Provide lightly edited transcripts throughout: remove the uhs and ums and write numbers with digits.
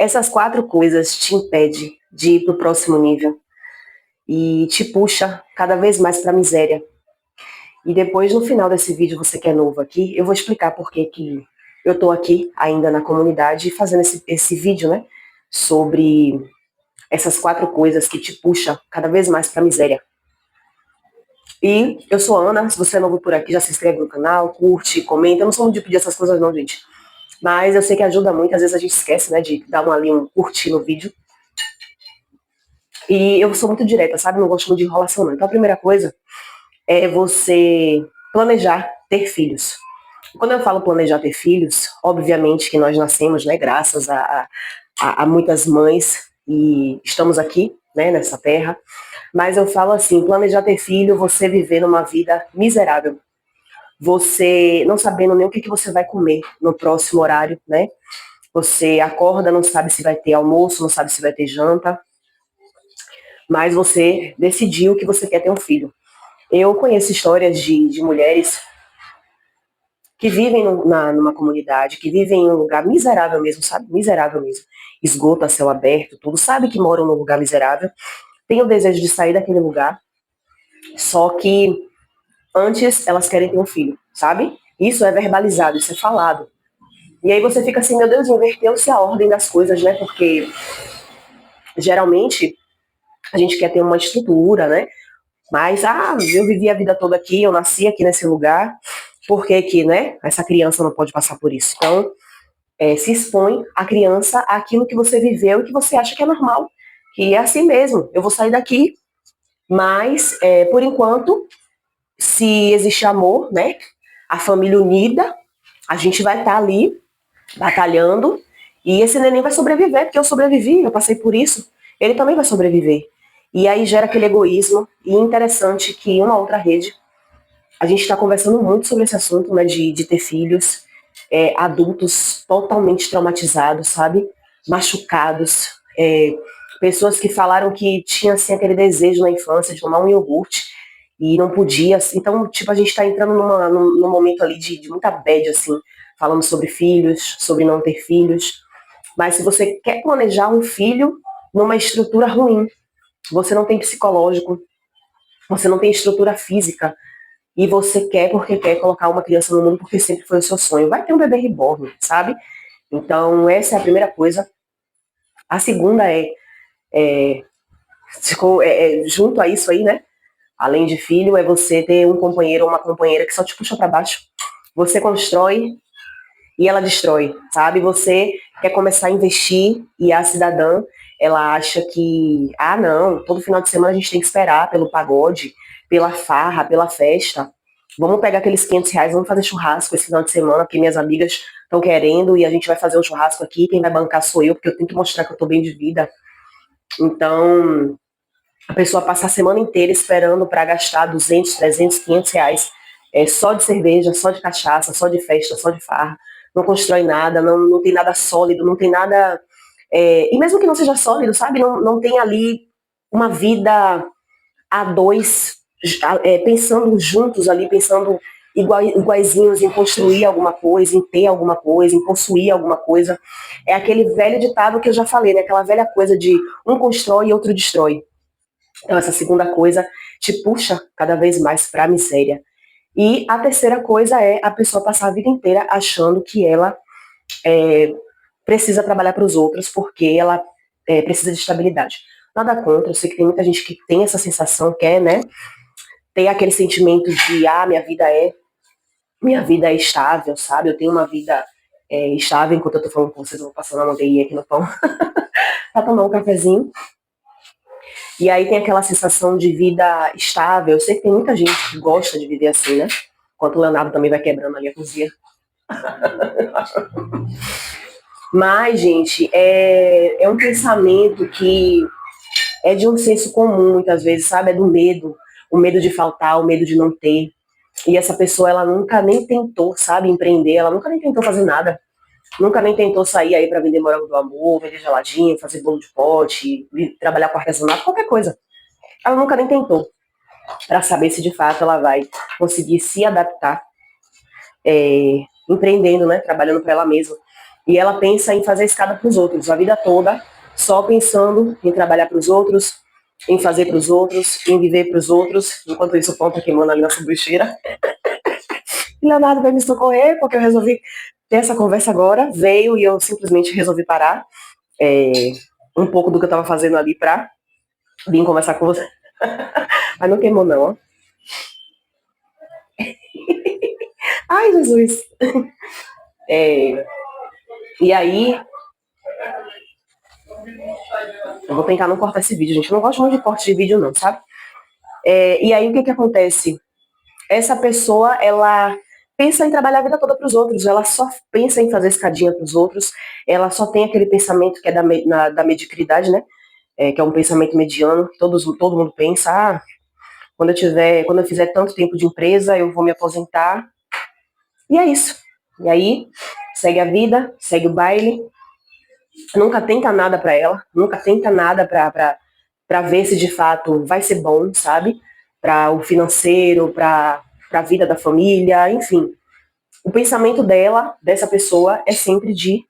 Essas 4 coisas te impedem de ir para o próximo nível e te puxa cada vez mais para a miséria. E depois, no final desse vídeo, você que é novo aqui, eu vou explicar por que eu tô aqui ainda na comunidade fazendo esse vídeo, né? Sobre essas 4 coisas que te puxam cada vez mais para a miséria. E eu sou a Ana, se você é novo por aqui, já se inscreve no canal, curte, comenta. Eu não sou muito de pedir essas coisas não, gente. Mas eu sei que ajuda muito, às vezes a gente esquece, né, de dar um curtir no vídeo. E eu sou muito direta, sabe? Não gosto muito de enrolação, não. Então a primeira coisa é você planejar ter filhos. Quando eu falo planejar ter filhos, obviamente que nós nascemos, né, graças a muitas mães e estamos aqui, né, nessa terra. Mas eu falo assim, planejar ter filho, você viver numa vida miserável. Você não sabendo nem o que você vai comer no próximo horário, né? Você acorda, não sabe se vai ter almoço, não sabe se vai ter janta, mas você decidiu que você quer ter um filho. Eu conheço histórias de mulheres que vivem numa comunidade, que vivem em um lugar miserável mesmo, sabe? Miserável mesmo. Esgoto a céu aberto, tudo. Sabe que moram num lugar miserável, tem o desejo de sair daquele lugar, só que antes elas querem ter um filho, sabe? Isso é verbalizado, isso é falado. E aí você fica assim, meu Deus, inverteu-se a ordem das coisas, né? Porque geralmente a gente quer ter uma estrutura, né? Mas, eu vivi a vida toda aqui, eu nasci aqui nesse lugar, por que que, né? Essa criança não pode passar por isso? Então, se expõe a criança àquilo que você viveu e que você acha que é normal, que é assim mesmo. Eu vou sair daqui, mas, por enquanto, se existe amor, né? A família unida, a gente vai estar ali batalhando e esse neném vai sobreviver, porque eu sobrevivi, eu passei por isso. Ele também vai sobreviver. E aí gera aquele egoísmo. E interessante que uma outra rede, a gente está conversando muito sobre esse assunto, né, de ter filhos, adultos totalmente traumatizados, sabe? Machucados, pessoas que falaram que tinha assim, aquele desejo na infância de tomar um iogurte e não podia. Então, tipo, a gente está entrando num momento ali de muita bad, assim, falando sobre filhos, sobre não ter filhos. Mas se você quer planejar um filho numa estrutura ruim, você não tem psicológico, você não tem estrutura física, e você quer porque quer colocar uma criança no mundo porque sempre foi o seu sonho, vai ter um bebê reborn, sabe? Então, essa é a primeira coisa. A segunda é, junto a isso aí, né? Além de filho, é você ter um companheiro ou uma companheira que só te puxa para baixo. Você constrói e ela destrói, sabe? Você quer começar a investir e a cidadã, ela acha que, não, todo final de semana a gente tem que esperar pelo pagode, pela farra, pela festa. Vamos pegar aqueles R$ 500, vamos fazer churrasco esse final de semana, porque minhas amigas estão querendo e a gente vai fazer um churrasco aqui, quem vai bancar sou eu, porque eu tenho que mostrar que eu tô bem de vida. Então, a pessoa passa a semana inteira esperando para gastar 200, 300, R$ 500 só de cerveja, só de cachaça, só de festa, só de farra. Não constrói nada, não tem nada sólido, não tem nada. E mesmo que não seja sólido, sabe? Não tem ali uma vida a dois, pensando juntos ali, pensando iguaizinhos em construir alguma coisa, em ter alguma coisa, em possuir alguma coisa. É aquele velho ditado que eu já falei, né? Aquela velha coisa de um constrói e outro destrói. Então, essa segunda coisa te puxa cada vez mais para a miséria. E a terceira coisa é a pessoa passar a vida inteira achando que ela precisa trabalhar para os outros porque ela precisa de estabilidade. Nada contra, eu sei que tem muita gente que tem essa sensação, quer, né, ter aquele sentimento de, minha vida é estável, sabe? Eu tenho uma vida estável enquanto eu tô falando com vocês, eu vou passando a manteiga aqui no pão para tomar um cafezinho. E aí tem aquela sensação de vida estável. Eu sei que tem muita gente que gosta de viver assim, né? Enquanto o Leonardo também vai quebrando ali a cozinha. Mas, gente, é um pensamento que é de um senso comum, muitas vezes, sabe? É do medo. O medo de faltar, o medo de não ter. E essa pessoa, ela nunca nem tentou, sabe, empreender. Ela nunca nem tentou fazer nada. Nunca nem tentou sair aí para vender morango do amor, vender geladinho, fazer bolo de pote, trabalhar com artesanato, qualquer coisa. Ela nunca nem tentou, para saber se de fato ela vai conseguir se adaptar, empreendendo, né, trabalhando para ela mesma. E ela pensa em fazer escada para os outros, a vida toda, só pensando em trabalhar para os outros, em fazer para os outros, em viver para os outros. Enquanto isso, o pão tá queimando ali na sanduicheira. E Leonardo veio me socorrer, porque eu resolvi ter essa conversa agora. Veio e eu simplesmente resolvi parar um pouco do que eu estava fazendo ali para vir conversar com você. Mas não queimou, não, ó. Ai, Jesus. É, e aí, eu vou tentar não cortar esse vídeo, gente. Eu não gosto muito de corte de vídeo, não, sabe? E aí, o que acontece? Essa pessoa, ela pensa em trabalhar a vida toda para os outros, ela só pensa em fazer escadinha para os outros, ela só tem aquele pensamento que é da mediocridade, né? Que é um pensamento mediano, todo mundo pensa, quando eu fizer tanto tempo de empresa, eu vou me aposentar. E é isso. E aí, segue a vida, segue o baile, nunca tenta nada para ela, nunca tenta nada para ver se de fato vai ser bom, sabe? Para o financeiro, para a vida da família, enfim. O pensamento dela, dessa pessoa, é sempre de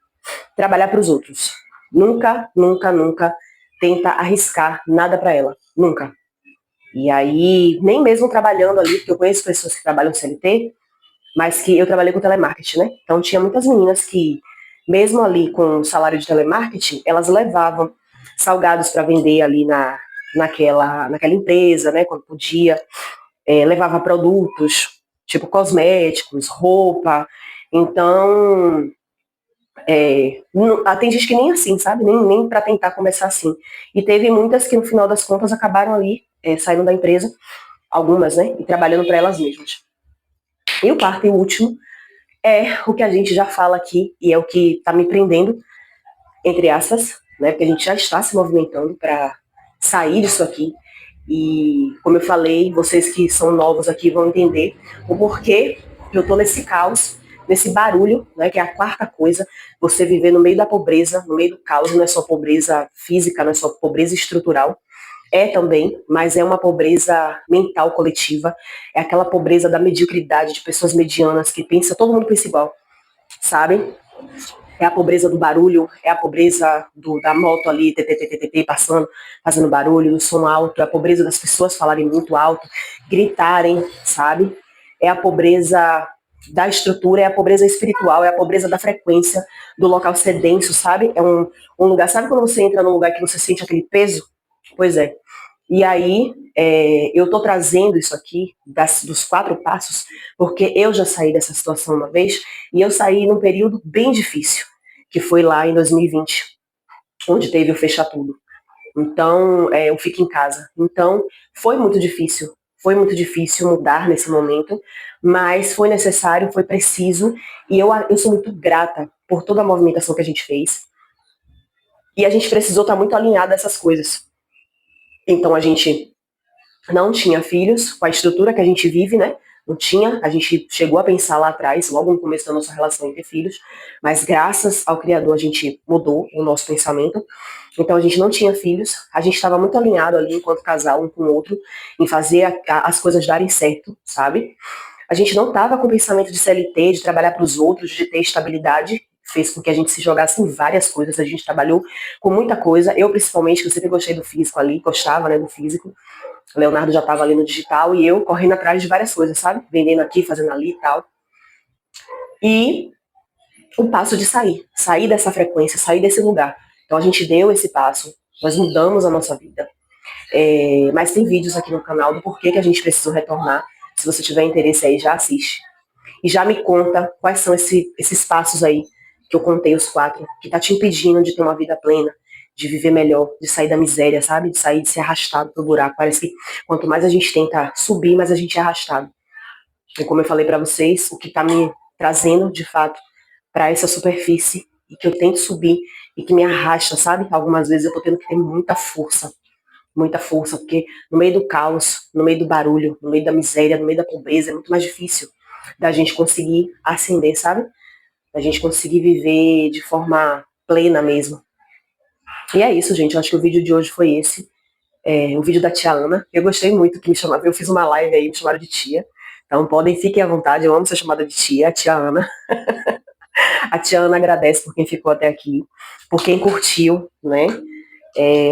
trabalhar para os outros. Nunca, nunca, nunca tenta arriscar nada para ela. Nunca. E aí, nem mesmo trabalhando ali, porque eu conheço pessoas que trabalham CLT, mas que eu trabalhei com telemarketing, né? Então tinha muitas meninas que, mesmo ali com o salário de telemarketing, elas levavam salgados para vender ali naquela empresa, né? Quando podia, levava produtos, tipo cosméticos, roupa. Então, tem gente que nem assim, sabe? Nem para tentar começar assim. E teve muitas que no final das contas acabaram ali, saindo da empresa, algumas, né? E trabalhando para elas mesmas. E o quarto e o último é o que a gente já fala aqui e é o que está me prendendo, entre aspas, né? Porque a gente já está se movimentando para sair disso aqui. E, como eu falei, vocês que são novos aqui vão entender o porquê que eu estou nesse caos, nesse barulho, né? Que é a quarta coisa, você viver no meio da pobreza, no meio do caos, não é só pobreza física, não é só pobreza estrutural, também, mas é uma pobreza mental coletiva, é aquela pobreza da mediocridade de pessoas medianas que pensa, todo mundo pensa igual, sabe? É a pobreza do barulho, é a pobreza da moto ali, passando, fazendo barulho, do som alto, é a pobreza das pessoas falarem muito alto, gritarem, sabe? É a pobreza da estrutura, é a pobreza espiritual, é a pobreza da frequência, do local ser denso, sabe? É um lugar, sabe quando você entra num lugar que você sente aquele peso? Pois é. E aí, eu estou trazendo isso aqui, dos 4 passos, porque eu já saí dessa situação uma vez, e eu saí num período bem difícil, que foi lá em 2020, onde teve o fechar tudo. Então, eu fico em casa. Então, foi muito difícil mudar nesse momento, mas foi necessário, foi preciso, e eu sou muito grata por toda a movimentação que a gente fez. E a gente precisou estar muito alinhado a essas coisas. Então, a gente não tinha filhos, com a estrutura que a gente vive, né? Não tinha, a gente chegou a pensar lá atrás, logo no começo da nossa relação em ter filhos, mas graças ao Criador a gente mudou o nosso pensamento. Então a gente não tinha filhos, a gente estava muito alinhado ali enquanto casal, um com o outro, em fazer as coisas darem certo, sabe? A gente não estava com o pensamento de CLT, de trabalhar para os outros, de ter estabilidade, fez com que a gente se jogasse em várias coisas, a gente trabalhou com muita coisa, eu principalmente, que eu sempre gostei do físico ali, gostava, né, do físico, o Leonardo já estava ali no digital e eu correndo atrás de várias coisas, sabe? Vendendo aqui, fazendo ali e tal. E o passo de sair dessa frequência, sair desse lugar. Então a gente deu esse passo, nós mudamos a nossa vida. Mas tem vídeos aqui no canal do porquê que a gente precisou retornar. Se você tiver interesse aí, já assiste. E já me conta quais são esses passos aí, que eu contei os 4, que tá te impedindo de ter uma vida plena, de viver melhor, de sair da miséria, sabe? De sair, de ser arrastado pro buraco. Parece que quanto mais a gente tenta subir, mais a gente é arrastado. E como eu falei para vocês, o que tá me trazendo, de fato, para essa superfície, e que eu tento subir, e que me arrasta, sabe? Algumas vezes eu tô tendo que ter muita força, porque no meio do caos, no meio do barulho, no meio da miséria, no meio da pobreza, é muito mais difícil da gente conseguir ascender, sabe? Da gente conseguir viver de forma plena mesmo. E é isso, gente. Eu acho que o vídeo de hoje foi esse. O vídeo da tia Ana. Eu gostei muito que me chamaram. Eu fiz uma live aí, me chamaram de tia. Então fiquem à vontade. Eu amo ser chamada de tia Ana. A Tia Ana agradece por quem ficou até aqui, por quem curtiu, né?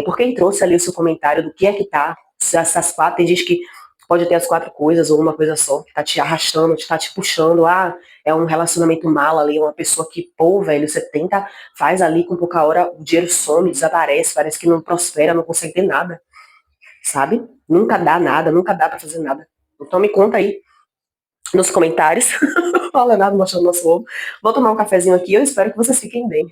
Por quem trouxe ali o seu comentário do que é que tá. Essas quatro, tem gente que pode ter as quatro coisas ou uma coisa só, que tá te arrastando, tá te puxando. Ah, é um relacionamento mal ali, uma pessoa que, pô, velho, você tenta, faz ali com pouca hora, o dinheiro some, desaparece, parece que não prospera, não consegue ter nada, sabe? Nunca dá nada, nunca dá pra fazer nada. Então me conta aí nos comentários. Fala nada, mostrando nosso ovo. Vou tomar um cafezinho aqui, eu espero que vocês fiquem bem.